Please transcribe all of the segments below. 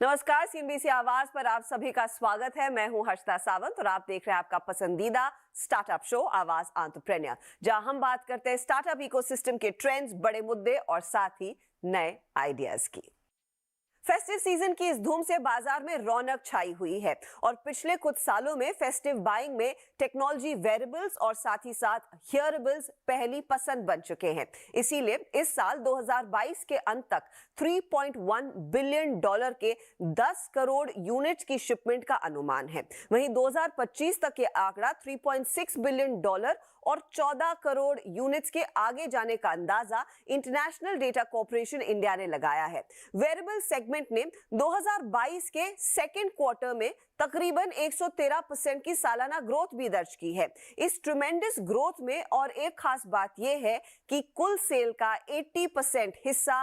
नमस्कार, सीएनबीसी आवाज पर आप सभी का स्वागत है। मैं हूं हर्षदा सावंत और आप देख रहे हैं आपका पसंदीदा स्टार्टअप शो आवाज एंटरप्रेन्योर, जहां हम बात करते हैं स्टार्टअप इकोसिस्टम के ट्रेंड्स, बड़े मुद्दे और साथ ही नए आइडियाज की। फेस्टिव सीजन की इस धूम से बाजार में रौनक छाई हुई है और पिछले कुछ सालों में फेस्टिव बाइंग में टेक्नोलॉजी, वेरेबल्स और साथ ही साथ हियरेबल्स पहली पसंद बन चुके हैं। इसीलिए इस साल 2022 के अंत तक 3.1 बिलियन डॉलर के 10 करोड़ यूनिट्स की शिपमेंट का अनुमान है। वहीं 2025 तक ये आंकड़ा 3.6 बिलियन डॉलर और 14 करोड़ यूनिट्स के आगे जाने का अंदाजा इंटरनेशनल डेटा कॉर्पोरेशन इंडिया ने लगाया है। वेरेबल सेगमेंट ने 2022 के सेकेंड क्वार्टर में तकरीबन 113% की सालाना ग्रोथ भी दर्ज की है। इस ट्रिमेंडस ग्रोथ में और एक खास बात यह है कि कुल सेल का 80% हिस्सा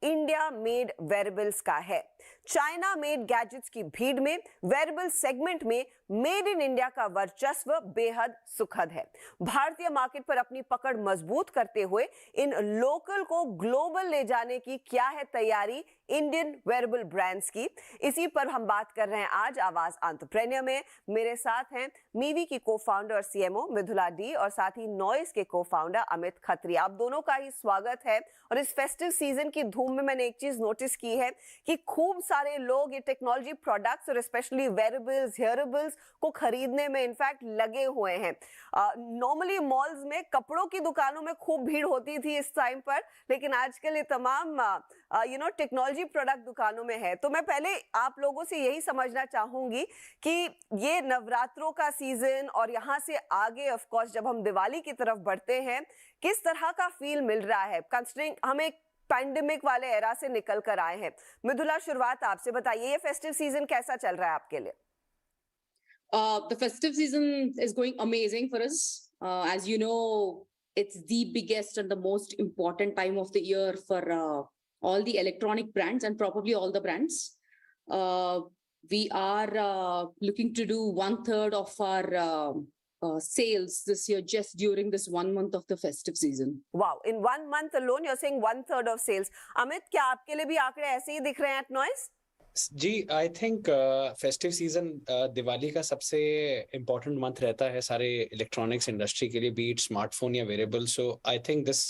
इंडिया मेड वेरेबल्स का है। चाइना मेड गैजेट्स की भीड़ में वेरेबल सेगमेंट में मेड इन इंडिया का वर्चस्व बेहद सुखद है। भारतीय मार्केट पर अपनी पकड़ मजबूत करते हुए इन लोकल को ग्लोबल ले जाने की क्या है तैयारी इंडियन वेरेबल ब्रांड्स की, इसी पर हम बात कर रहे हैं आज आवाज एंटरप्रेन्योर में। मेरे साथ हैं मीवी की को-फाउंडर और सीएमओ मृदुला डी और साथ ही नॉइस के को-फाउंडर अमित खत्री। आप दोनों का ही स्वागत है। और इस फेस्टिव सीजन की धूम में मैंने एक चीज नोटिस की है कि खूब सारे लोग ये टेक्नोलॉजी प्रोडक्ट्स और स्पेशली वेरेबल्स, हियरेबल्स को खरीदने में इनफैक्ट लगे हुए हैं। नॉर्मली मॉल्स में कपड़ों की दुकानों में खूब भीड़ होती थी इस टाइम पर, लेकिन आजकल ये तमाम टेक्नोलॉजी प्रोडक्ट दुकानों में है। तो मैं पहले आप लोगों से यही समझना चाहूंगी कि ये नवरात्रों का सीजन और यहाँ से आगे ऑफ कोर्स जब हम दिवाली की तरफ बढ़ते हैं, किस तरह का फील मिल रहा है कंसीडरिंग हम एक पैंडेमिक वाले एरा से निकल कर आए हैं। मृदुला, शुरुआत आपसे बताइए, ये फेस्टिव सीजन कैसा चल रहा है आपके लिए? The festive season is going amazing for us. As you know, it's the biggest and the most important time of the year for all the electronic brands and probably all the brands. We are looking to do 1/3 of our sales this year just during this 1 month of the festive season. Wow, in 1 month alone you're saying 1/3 of sales. Amit, क्या आपके लिए भी आंकड़े ऐसे ही दिख रहे हैं at Noise? जी, I think festive season Diwali का सबसे इम्पोर्टेंट मंथ रहता है सारे इलेक्ट्रॉनिक्स इंडस्ट्री के लिए, बी इट स्मार्टफोन या wearable. So I think this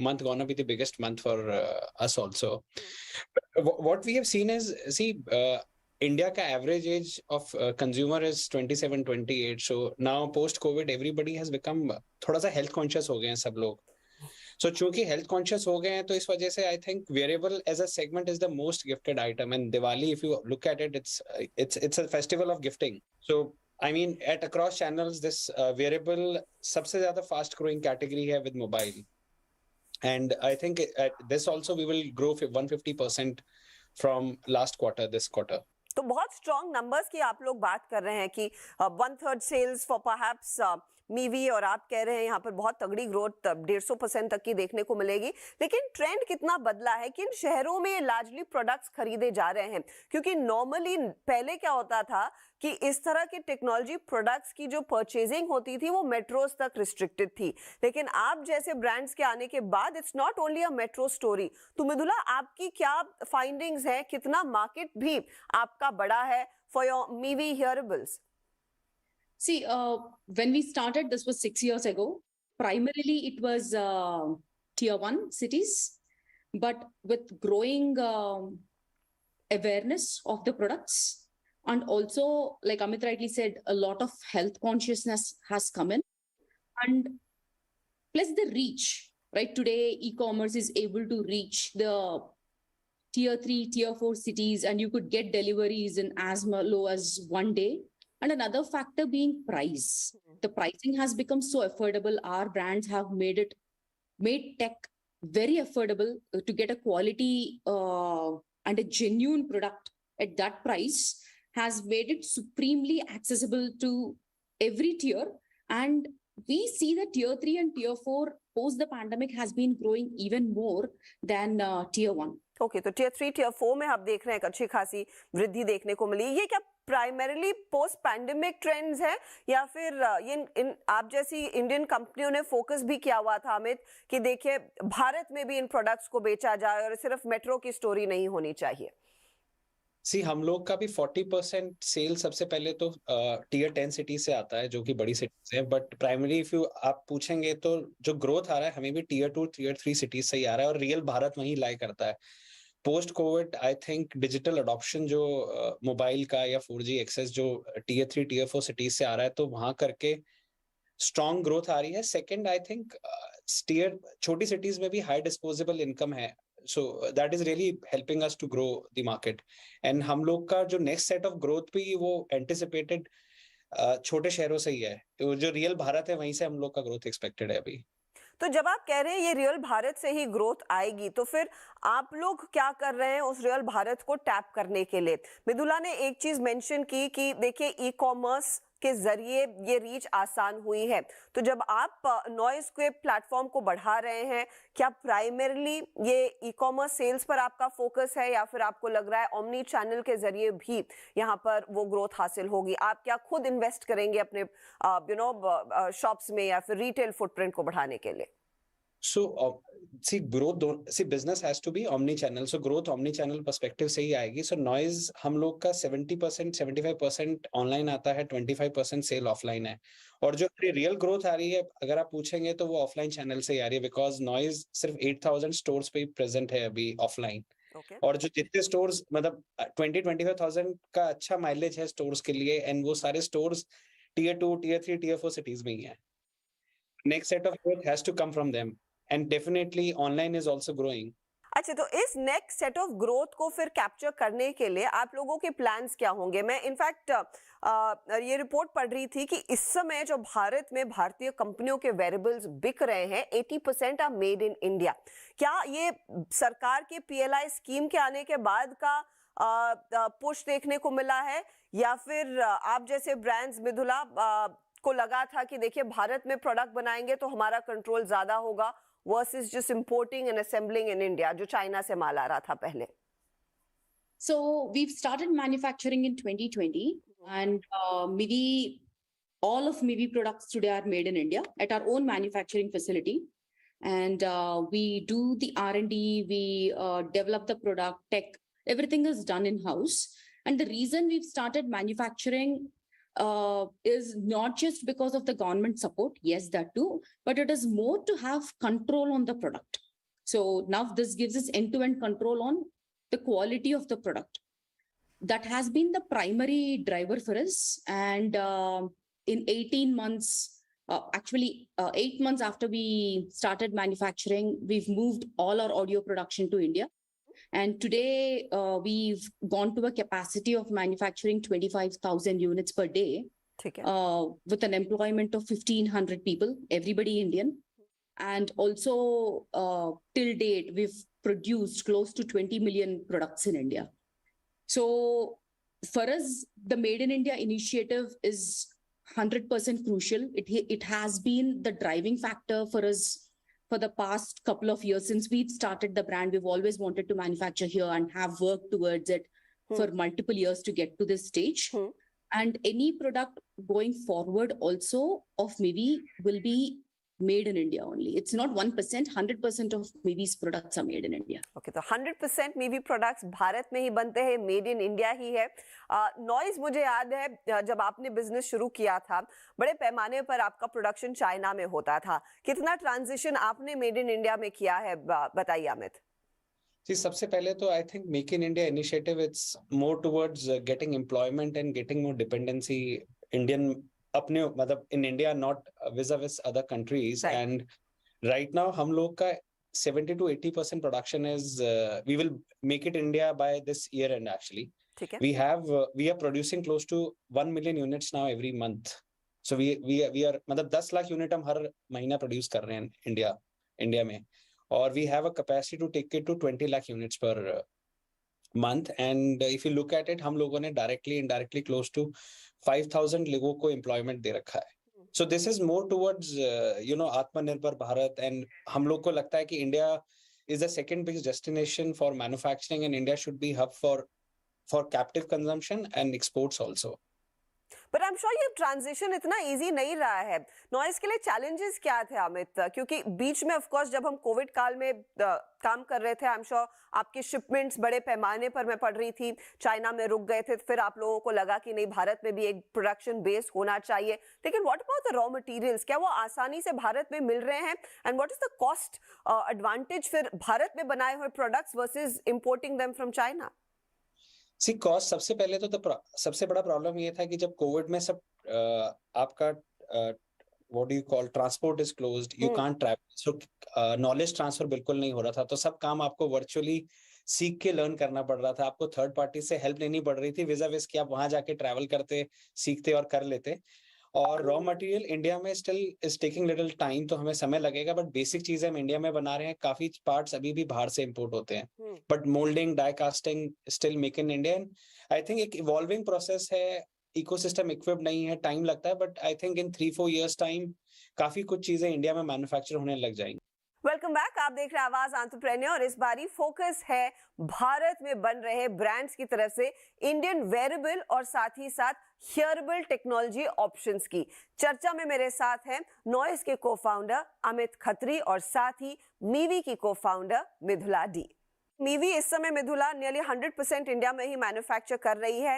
month gonna be the biggest month for us also. What we have seen is, see, India का average age of consumer is 27-28। So now post COVID everybody has become थोड़ा सा health conscious हो गए हैं सब लोग। सो चूंकि health conscious हो गए हैं तो इस वजह से I think wearable as a segment is the most gifted item, and Diwali if you look at it, it's a festival of gifting. So I mean at across channels this wearable सबसे ज्यादा fast growing category है with mobile, and I think this also we will grow 150% from last quarter this quarter. तो बहुत strong numbers की आप लोग बात कर रहे हैं कि 1/3 सेल्स फॉर परहैप्स मीवी, और आप कह रहे हैं यहाँ पर बहुत तगड़ी ग्रोथ 150% तक की देखने को मिलेगी। लेकिन ट्रेंड कितना बदला है, किन शहरों में लार्जली प्रोडक्ट्स खरीदे जा रहे हैं? क्योंकि नॉर्मली पहले क्या होता था कि इस तरह के टेक्नोलॉजी प्रोडक्ट्स की जो परचेजिंग होती थी वो मेट्रोज तक रिस्ट्रिक्टेड थी, लेकिन आप जैसे ब्रांड्स के आने के बाद it's not only a metro story. तो मृदुला, आपकी क्या फाइंडिंग्स है, कितना मार्केट भी आपका बड़ा है for your Mivi hearables? See, when we started, this was 6 years ago. Primarily, it was tier 1 cities, but with growing awareness of the products, and also, like Amit rightly said, a lot of health consciousness has come in, and plus the reach. Right today, e-commerce is able to reach the tier 3, tier 4 cities, and you could get deliveries in as low as 1 day. And another factor being price. The pricing has become so affordable. Our brands have made tech very affordable to get a quality and a genuine product at that price has made it supremely accessible to every tier. And we see that tier 3 and tier 4 post the pandemic has been growing even more than tier 1. Okay, तो tier 3, tier 4 में आप देख रहे हैं अच्छी खासी वृद्धि देखने को मिली। ये क्या प्राइमरीली पोस्ट पैंडेमिक ट्रेंड्स है या फिर ये आप जैसी इंडियन कंपनियों ने फोकस भी किया हुआ था अमित कि देखिए भारत में भी इन प्रोडक्ट्स को बेचा जाए और सिर्फ मेट्रो की स्टोरी नहीं होनी चाहिए? सी हम लोग का भी 40% सेल सबसे पहले तो टीयर 10 सिटी से आता है, जो कि बड़ी सिटीज है, बट प्राइमरी इफ यू आप पूछेंगे तो जो ग्रोथ आ रहा है हमें भी टीयर 2 टीयर 3 सिटीज से ही आ रहा है, और रियल भारत वहीं लाई करता है। Post Covid I think digital adoption जो मोबाइल का या 4G एक्सेस जो टीयर 3 टीयर 4 सिटीज से आ रहा है, तो वहां करके स्ट्रॉन्ग ग्रोथ आ रही है। सेकंड आई थिंक टीयर छोटी सिटीज में भी हाई डिस्पोजेबल इनकम है, so that is really helping us to grow the market. And हम लोग का जो next set of growth भी वो anticipated छोटे शहरों से ही है, तो जो रियल भारत है वहीं से हम लोग का ग्रोथ एक्सपेक्टेड है अभी। तो जब आप कह रहे हैं ये रियल भारत से ही ग्रोथ आएगी, तो फिर आप लोग क्या कर रहे हैं उस रियल भारत को टैप करने के लिए? मृदुला ने एक चीज मेंशन की कि देखिए ई कॉमर्स के जरिए ये रीच आसान हुई है, तो जब आप नॉइज के प्लेटफॉर्म को बढ़ा रहे हैं, क्या प्राइमरीली ये ई कॉमर्स सेल्स पर आपका फोकस है, या फिर आपको लग रहा है ओमनी चैनल के जरिए भी यहाँ पर वो ग्रोथ हासिल होगी? आप क्या खुद इन्वेस्ट करेंगे अपने शॉप्स में या फिर रिटेल फुटप्रिंट को बढ़ाने के लिए? So, business has to be omni-channel. So growth omni-channel perspective से ही आएगी. So noise हम लोग का 70% 75% ऑनलाइन आता है, 25% सेल ऑफलाइन है, और जो रियल ग्रोथ आ रही है अगर आप पूछेंगे तो वो ऑफलाइन चैनल से ही आ रही है, बिकॉज नॉइज सिर्फ 8,000 स्टोर्स पे ही प्रेजेंट है अभी ऑफलाइन। Okay. और जो जितने स्टोर्स मतलब 20-25,000 का अच्छा माइलेज है स्टोर्स के लिए, एंड वो सारे stores tier 2 tier 3 tier 4 cities में ही है। Next set of growth has to come from them, and definitely online is also growing. अच्छा, तो इस नेक्स्ट सेट ऑफ ग्रोथ को फिर कैप्चर करने के लिए आप लोगों के प्लान्स क्या होंगे? मैं इनफैक्ट ये रिपोर्ट पढ़ रही थी कि इस समय जो भारत में भारतीय कंपनियों के वेरेबल्स बिक रहे हैं 80% आर मेड इन इंडिया। क्या ये सरकार के PLI स्कीम के आने के बाद का पुश देखने को मिला है, या फिर आप जैसे ब्रांड्स मृदुला को लगा था कि देखिए भारत में प्रोडक्ट बनाएंगे तो हमारा कंट्रोल ज्यादा होगा versus just importing and assembling in India, जो चाइना से माल आ रहा था पहले? So we've started manufacturing in 2020, and maybe all of Mivi products today are made in India at our own manufacturing facility. And we do the R&D, we develop the product, tech, everything is done in-house. And the reason we've started manufacturing is not just because of the government support, yes, that too, but it is more to have control on the product. So now this gives us end-to-end control on the quality of the product. That has been the primary driver for us. And in 18 months, actually 8 months after we started manufacturing, we've moved all our audio production to India. And today we've gone to a capacity of manufacturing 25,000 units per day, with an employment of 1,500 people, everybody Indian. And also till date, we've produced close to 20 million products in India. So for us, the Made in India initiative is 100% crucial. It has been the driving factor for us for the past couple of years. Since we've started the brand, we've always wanted to manufacture here and have worked towards it for multiple years to get to this stage. And any product going forward also of Mivi will be made in India only. It's not 1%, 100% of Mivi's products are made in India. Okay, तो 100% Mivi products Bharat में ही बनते हैं, made in India ही है। Noise मुझे याद है जब आपने बिजनेस शुरू किया था, बड़े पैमाने पर आपका प्रोडक्शन चाइना में होता था। कितना ट्रांजिशन आपने मेड इन इंडिया में किया है, बताइए अमित। जी, सबसे पहले तो I think make in India initiative it's more towards getting employment and getting more dependency Indian अपने मतलब in India, not विज़ other countries. And right now हम लोग का 70 to 80% production is we will make it India by this year end actually. We are producing close to 1 million units now every month. So we are मतलब 10 lakh unit हम हर महीना produce कर रहे हैं India में, और we have a capacity to take it to 20 lakh units per month. And if you look at it, हम लोगों ने directly indirectly close to 5,000 लोगों को employment दे रखा है. So this is more towards Atmanirbhar Bharat, and हम लोग को लगता है कि India is the second biggest destination for manufacturing, and India should be hub for captive consumption and exports also. But I am sure ये transition इतना easy नहीं रहा है। नॉइस के लिए चैलेंजेस क्या थे अमित? क्योंकि बीच में ऑफ कोर्स जब हम कोविड काल में काम कर रहे थे, आई एम श्योर आपकी शिपमेंट्स बड़े पैमाने पर मैं पढ़ रही थी चाइना में रुक गए थे, फिर आप लोगों को लगा कि नहीं भारत में भी एक प्रोडक्शन बेस होना चाहिए। लेकिन what about the raw materials, क्या वो आसानी से भारत में मिल रहे हैं? And what is the cost advantage फिर भारत में बनाए हुए products versus importing them from China? See cost सबसे पहले तो सबसे बड़ा प्रॉब्लम ये था कि जब कोविड में सब आपका what do you call transport is closed, you can't travel, so knowledge transfer बिल्कुल नहीं हो रहा था। तो सब काम आपको वर्चुअली सीख के लर्न करना पड़ रहा था। आपको थर्ड पार्टी से हेल्प लेनी पड़ रही थी विजा विज कि आप वहां जाके ट्रैवल करते, सीखते और कर लेते। और रॉ मटेरियल इंडिया में still is taking little time, तो हमें समय लगेगा, बट बेसिक चीजें हम इंडिया में बना रहे हैं। काफी पार्ट्स अभी भी बाहर से इंपोर्ट होते हैं, but moulding, die casting still make in India. I think एक इवॉल्विंग प्रोसेस है, इकोसिस्टम इक्विप्ड नहीं है, टाइम लगता है, but I think in 3-4 years time काफी कुछ चीजें इंडिया में मैन्युफैक्चर होने लग जाएंगी। वेलकम बैक, आप देख रहे हैं आवाज एंटरप्रेन्योर और इस बारी फोकस है भारत में बन रहे ब्रांड्स की तरफ से इंडियन वेरेबल और साथ ही साथ हियरेबल टेक्नोलॉजी ऑप्शंस की। चर्चा में मेरे साथ हैं नॉइस के को-फाउंडर अमित खत्री और साथ ही मीवी की को-फाउंडर मृदुला डी। मीवी इस समय मृदुला नियरली 100% इंडिया में ही मैन्युफैक्चर कर रही है।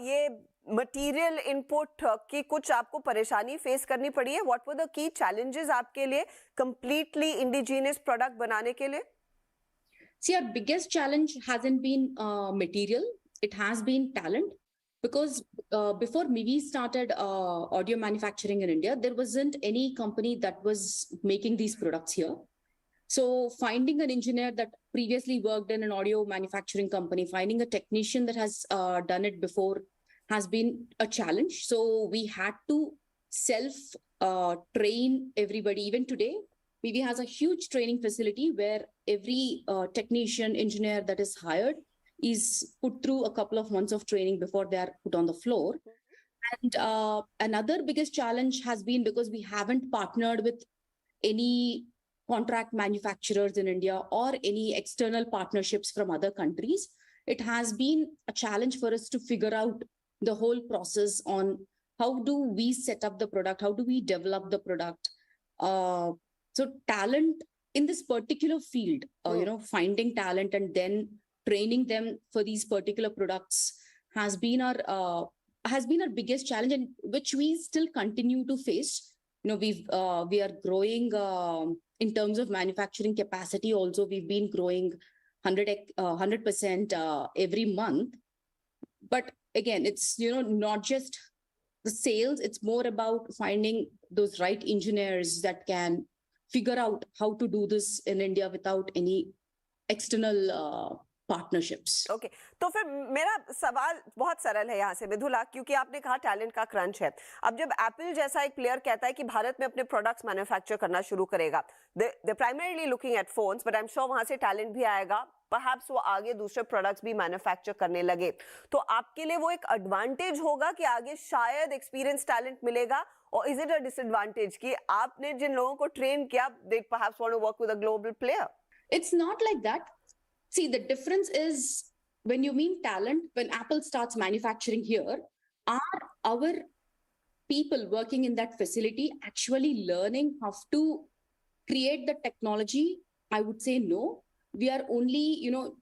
ये मटेरियल इनपुट की कुछ आपको परेशानी फेस करनी पड़ी है? What were the key challenges आपके लिए कंप्लीटली इंडिजिनियस प्रोडक्ट बनाने के लिए? See, our biggest challenge hasn't been material, it has been talent. Because before Mivi started audio manufacturing in India, there wasn't any company that was making these products here. So finding an engineer that previously worked in an audio manufacturing company, finding a technician that has done it before has been a challenge. So we had to self-train everybody. Even today, Mivi has a huge training facility where every technician, engineer that is hired is put through a couple of months of training before they are put on the floor. And another biggest challenge has been because we haven't partnered with any contract manufacturers in India or any external partnerships from other countries. It has been a challenge for us to figure out the whole process on how do we set up the product, how do we develop the product. So talent in this particular field, finding talent and then training them for these particular products has been our biggest challenge, and which we still continue to face. We are growing in terms of manufacturing capacity. Also, we've been growing 100% every month. But again, it's not just the sales, it's more about finding those right engineers that can figure out how to do this in India without any external partnerships. Okay, तो फिर मेरा सवाल बहुत सरल है यहाँ से मृदुला, क्योंकि आपने कहा टैलेंट का क्रंच है। अब जब एप्पल जैसा एक प्लेयर कहता है कि भारत में अपने प्रोडक्ट्स मैन्युफैक्चर करना शुरू करेगा, they primarily looking at phones, but I am sure वहां से टैलेंट भी आएगा, परहैप्स वो आगे दूसरे प्रोडक्ट्स भी मैन्युफैक्चर करने लगे। तो आपके लिए वो एक एडवांटेज होगा कि आगे शायद एक्सपीरियंस टैलेंट मिलेगा, और इज इट अ डिसएडवांटेज कि आपने जिन लोगों को ट्रेन किया they perhaps want to work with a global player? It's not like that. See, the difference is when you mean talent, when Apple starts manufacturing here, are our people working in that facility actually learning how to create the technology? I would say no. We are only,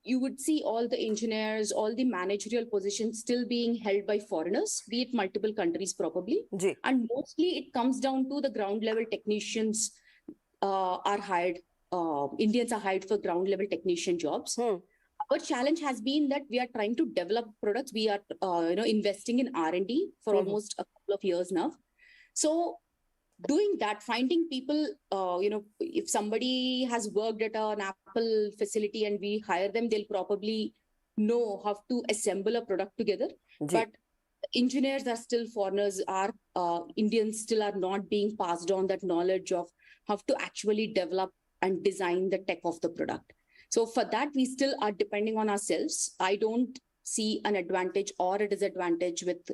you would see all the engineers, all the managerial positions still being held by foreigners, be it multiple countries probably. जी. And mostly it comes down to the ground level technicians are hired. Indians are hired for ground level technician jobs. Our challenge has been that we are trying to develop products. We are, investing in R&D for almost a couple of years now. So doing that, finding people, if somebody has worked at an Apple facility and we hire them, they'll probably know how to assemble a product together. But engineers are still foreigners, Indians still are not being passed on that knowledge of how to actually develop and design the tech of the product. So for that, we still are depending on ourselves. I don't see an advantage or a disadvantage with,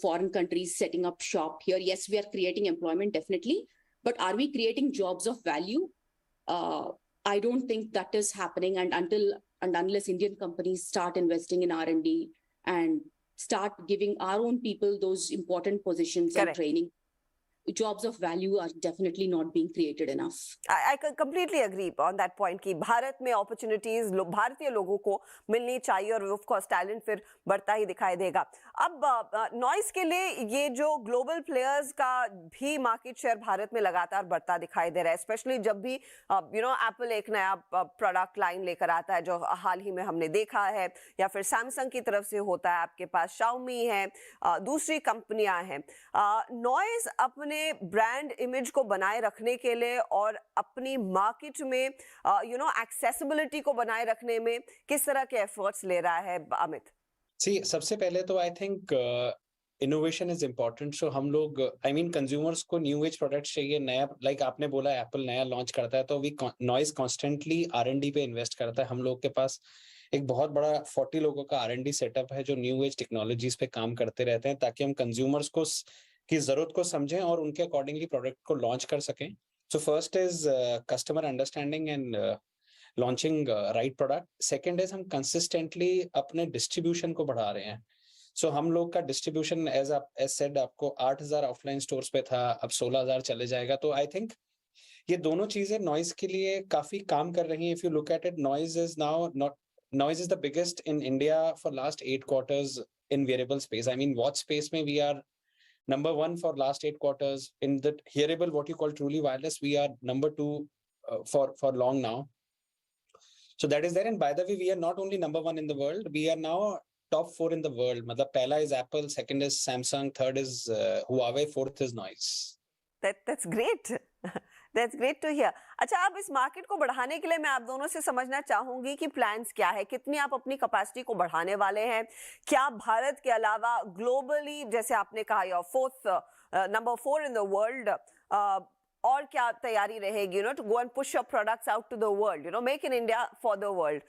foreign countries setting up shop here. Yes, we are creating employment, definitely. But are we creating jobs of value? I don't think that is happening. And unless Indian companies start investing in R&D and start giving our own people those important positions and Correct. training, jobs of value are definitely not being created enough. I completely agree on that point कि भारत में opportunities भारतीय लोगों को मिलनी चाहिए और of course talent फिर बढ़ता ही दिखाई देगा. अब नॉइस के लिए ये जो ग्लोबल प्लेयर्स का भी मार्केट शेयर भारत में लगातार बढ़ता दिखाई दे रहा है, स्पेशली जब भी एप्पल एक नया प्रोडक्ट लाइन लेकर आता है जो हाल ही में हमने देखा है, या फिर सैमसंग की तरफ से होता है, आपके पास शाओमी है, दूसरी कंपनियां हैं. नॉइस अपने ब्रांड इमेज को बनाए रखने के लिए और अपनी मार्केट में एक्सेसिबिलिटी को बनाए रखने में किस तरह के एफर्ट्स ले रहा है अमित? सबसे पहले तो I think innovation is important. So हम लोग कंज्यूमर्स को न्यू एज प्रोडक्ट्स चाहिए, नया, लाइक आपने बोला एप्पल नया लॉन्च करता है तो नॉइस कॉन्स्टेंटली R&D पे इन्वेस्ट करता है. हम लोग के पास एक बहुत बड़ा 40 लोगों का R&D सेटअप है जो न्यू एज टेक्नोलॉजीज पे काम करते रहते हैं ताकि हम कंज्यूमर्स को की जरूरत को समझें और उनके अकॉर्डिंगली प्रोडक्ट को लॉन्च कर सकें. So first is customer understanding and launching right product. Second is हम कंसिस्टेंटली अपने डिस्ट्रीब्यूशन को बढ़ा रहे हैं. सो हम लोग का डिस्ट्रीब्यूशन एज सेड आपको 8,000 ऑफलाइन स्टोर्स पे था, अब 16,000 चले जाएगा. तो आई थिंक ये दोनों चीजें नॉइज के लिए काफी काम कर रही हैं. If you look at it, noise is the biggest in India for last 8 quarters in wearable space. Watch space में we are number 1 for last 8 quarters. In the hearable, what you call truly wireless, we are number 2 for long now. So that is there. And by the way, we are not only number 1 in the world, we are now top 4 in the world. मतलब पहला is Apple, second is Samsung, third is Huawei, fourth is Noise. That's great. That's great to hear. अच्छा, अब इस market को बढ़ाने के लिए मैं आप दोनों से समझना चाहूंगी कि प्लान्स क्या है, कितनी आप अपनी कैपेसिटी को बढ़ाने वाले हैं, क्या भारत के अलावा ग्लोबली, जैसे आपने कहा your number 4 in the world, और क्या तैयारी रहेगी to go and push your products out to the world, make in India for the world.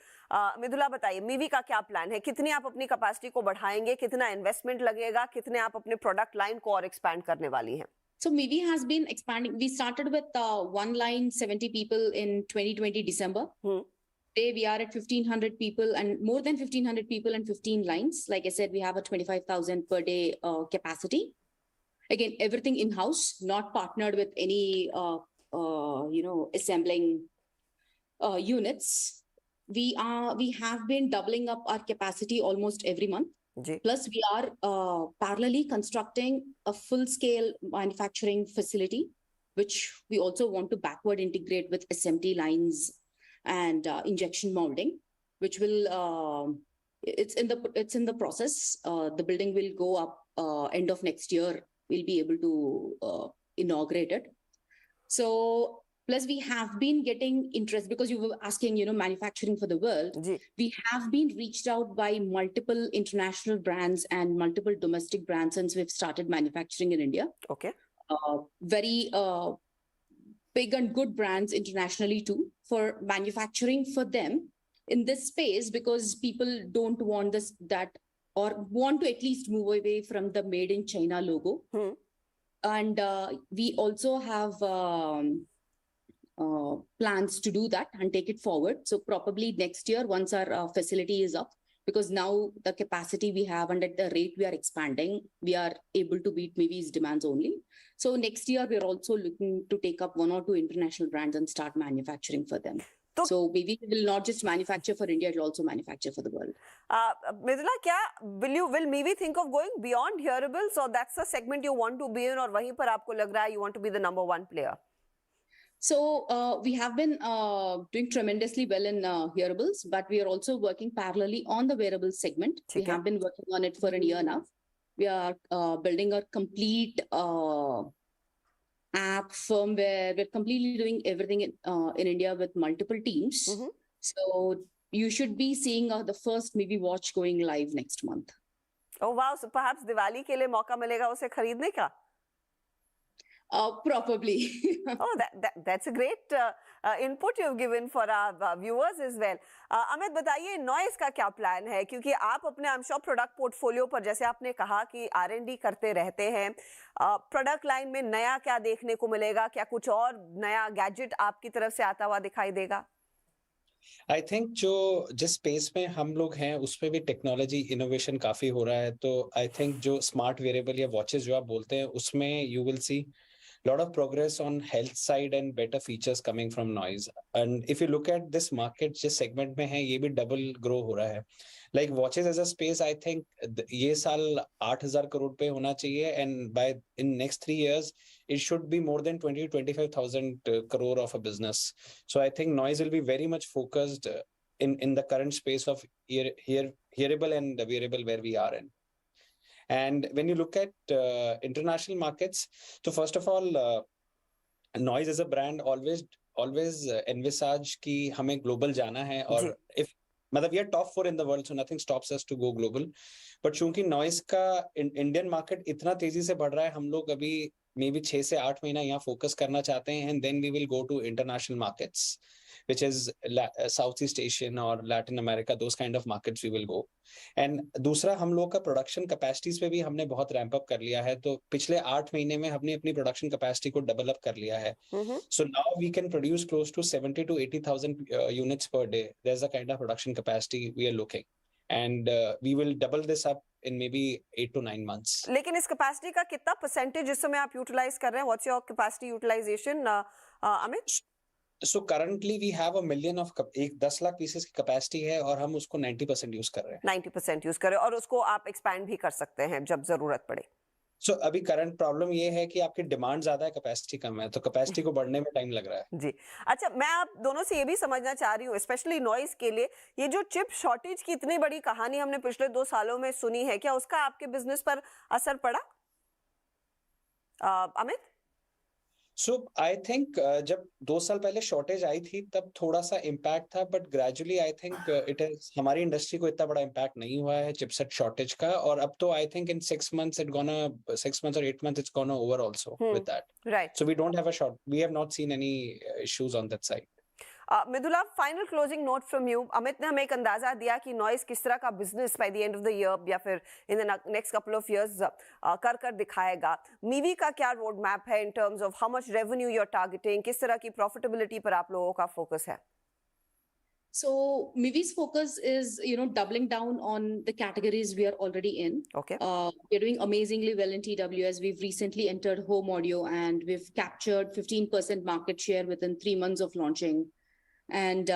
Mridula बताइए, मीवी का क्या प्लान है, कितनी आप अपनी कैपेसिटी को बढ़ाएंगे, कितना इन्वेस्टमेंट लगेगा, कितने आप अपने प्रोडक्ट लाइन को और एक्सपैंड करने वाली हैं? So Mivi has been expanding. We started with one line, 70 people in 2020 December. Today we are at 1,500 people and more than 1,500 people and 15 lines. Like I said, we have a 25,000 per day capacity. Again, everything in-house, not partnered with any, assembling units. We have been doubling up our capacity almost every month. Plus, we are parallelly constructing a full-scale manufacturing facility, which we also want to backward integrate with SMT lines and injection molding, which will it's in the process. The building will go up end of next year. We'll be able to inaugurate it. So. Plus, we have been getting interest because you were asking, manufacturing for the world. We have been reached out by multiple international brands and multiple domestic brands since we've started manufacturing in India. Okay. Very big and good brands internationally too for manufacturing for them in this space because people don't want that or want to at least move away from the made in China logo. And we also have plans to do that and take it forward. So probably next year, once our facility is up, because now the capacity we have and at the rate we are expanding, we are able to meet Mivi's demands only. So next year, we're also looking to take up 1 or 2 international brands and start manufacturing for them. So Mivi will not just manufacture for India, it will also manufacture for the world. Mridula, will Mivi think of going beyond hearables, or that's the segment you want to be in, और वहीं पर आपको लग रहा है you want to be the number 1 player? So we have been doing tremendously well in hearables, but we are also working parallelly on the wearables segment. We have been working on it for a year now. We are building a complete app firmware. We're completely doing everything in India with multiple teams. So you should be seeing the first Mivi watch going live next month. Oh wow! So perhaps Diwali के लिए मौका मिलेगा उसे खरीदने का? Probably. Oh, that's a great input you've given for our viewers as well. Amit बताइए, noise का क्या प्लान है, क्योंकि आप अपने आई एम श्योर प्रोडक्ट पोर्टफोलियो पर, जैसे आपने कहा कि R&D करते रहते हैं, प्रोडक्ट लाइन में नया क्या देखने को मिलेगा, क्या कुछ और नया गैजेट आपकी तरफ से आता हुआ दिखाई देगा? आई थिंक जो जिस स्पेस में हम लोग हैं उसमें भी टेक्नोलॉजी इनोवेशन काफी हो रहा है, तो आई थिंक जो स्मार्ट वेरेबल या वॉचेस जो आप बोलते हैं उसमें you will see lot of progress on health side and better features coming from noise. And if you look at this market, जिस segment में है ये भी double grow हो रहा है. Like watches as a space, I think ये साल 8,000 करोड़ पे होना चाहिए, and by in next 3 years it should be more than 20-25,000 crore of a business. So I think noise will be very much focused in the current space of hearable and wearable where we are in. And when you look at international markets, so first of all, Noise as a brand always envisage कि हमें global जाना है, और if मतलब we are top 4 in the world, so nothing stops us to go global. But चूंकि Noise का Indian market इतना तेजी से बढ़ रहा है, हम लोग अभी maybe 6 से 8 महीना यहाँ focus करना चाहते हैं, and then we will go to international markets, which is Southeast Asian or Latin America, those kind of markets we will go. And दूसरा हम लोग का प्रोडक्शन कैपेसिटीज पे भी हमने बहुत रैंप अप कर लिया है, तो पिछले 8 महीने में हमने अपनी प्रोडक्शन कैपेसिटी को डबल अप कर लिया है. So now we can produce close to 70 to 80,000 units per day. There's a kind of production capacity we are looking, and we will double this up in maybe 8 to 9 months. लेकिन इस capacity का कितना percentage इस समय आप utilise कर रहे हैं? What's your capacity utilisation, Amit? So currently we have 1 million of 10 lakh pieces की कैपेसिटी है, और हम उसको 90% यूज कर रहे हैं. 90% यूज करें, और उसको आप एक्सपैंड भी कर सकते हैं जब जरूरत पड़े. So अभी करंट प्रॉब्लम ये है कि आपकी डिमांड ज्यादा है, कैपेसिटी कम है, तो कैपेसिटी को बढ़ने में टाइम लग रहा है. जी. अच्छा, मैं आप दोनों से ये भी समझना चाह रही हूँ, स्पेशली नॉइज के लिए, ये जो चिप शॉर्टेज की इतनी बड़ी कहानी हमने पिछले 2 सालों में सुनी है, क्या उसका आपके बिजनेस पर असर पड़ा, अमित? So I think जब 2 साल पहले शॉर्टेज आई थी तब थोड़ा सा इम्पैक्ट था, but gradually I think it is हमारी इंडस्ट्री को इतना बड़ा इम्पैक्ट नहीं हुआ है चिपसेट शॉर्टेज का, और अब तो I think in 6 months it gonna 6 months or 8 months it's gonna over also with that. Right. So we don't have we have not seen any issues on that side. Mridula, final closing note from you. Amit ने हमें एक अंदाजा दिया कि noise किस तरह का business by the end of the year या फिर in the next couple of years कर दिखाएगा. मीवी का क्या रोड मैप है in terms of how much revenue you are targeting, किस तरह की प्रॉफिटेबिलिटी पर आप लोगों का फोकस है? So Mivi's focus is, doubling down on the categories we are already in. Okay. We're doing amazingly well in TWS. We've recently entered home audio, and we've captured 15% market share within 3 months of launching. And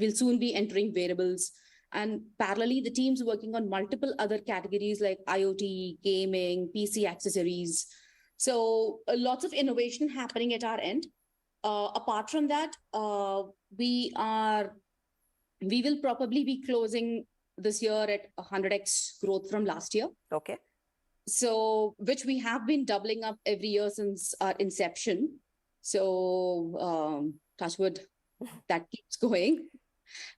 we'll soon be entering wearables. And parallelly, the team's working on multiple other categories like IoT, gaming, PC accessories. So lots of innovation happening at our end. Apart from that, we will probably be closing this year at 100x growth from last year. Okay. So, which we have been doubling up every year since our inception. So, touch wood, that keeps going.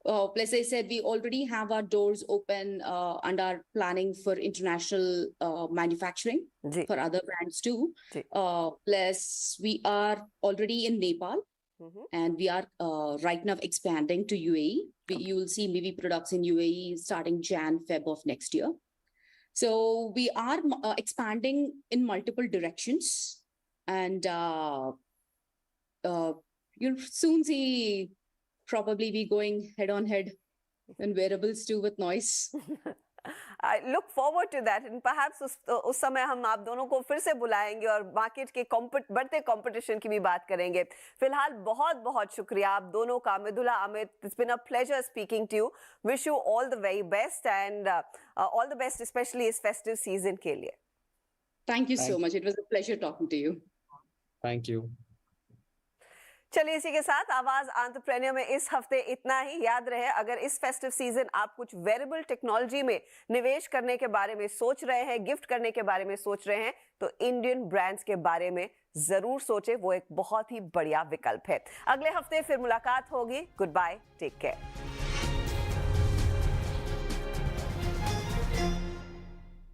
Plus, I said we already have our doors open and are planning for international manufacturing for other brands too. Plus, we are already in Nepal, and we are right now expanding to UAE. You will see Mivi products in UAE starting Jan-Feb of next year. So we are expanding in multiple directions, and you'll soon see probably be going head on head in wearables too with noise. I look forward to that, and perhaps उस समय हम आप दोनों को फिर से बुलाएंगे और मार्केट के बढ़ते कंपटीशन की भी बात करेंगे. फिलहाल बहुत बहुत शुक्रिया आप दोनों का. Mridula, Amit, it's been a pleasure speaking to you. Wish you all the very best, and all the best, especially इस festive season के लिए. Thank you so much. It was a pleasure talking to you. Thank you. चलिए, इसी के साथ आवाज entrepreneur में इस हफ्ते इतना ही. याद रहे, अगर इस फेस्टिव सीजन आप कुछ वेरेबल टेक्नोलॉजी में निवेश करने के बारे में सोच रहे हैं, गिफ्ट करने के बारे में सोच रहे हैं, तो इंडियन ब्रांड्स के बारे में जरूर सोचें. वो एक बहुत ही बढ़िया विकल्प है. अगले हफ्ते फिर मुलाकात होगी. Goodbye, take care.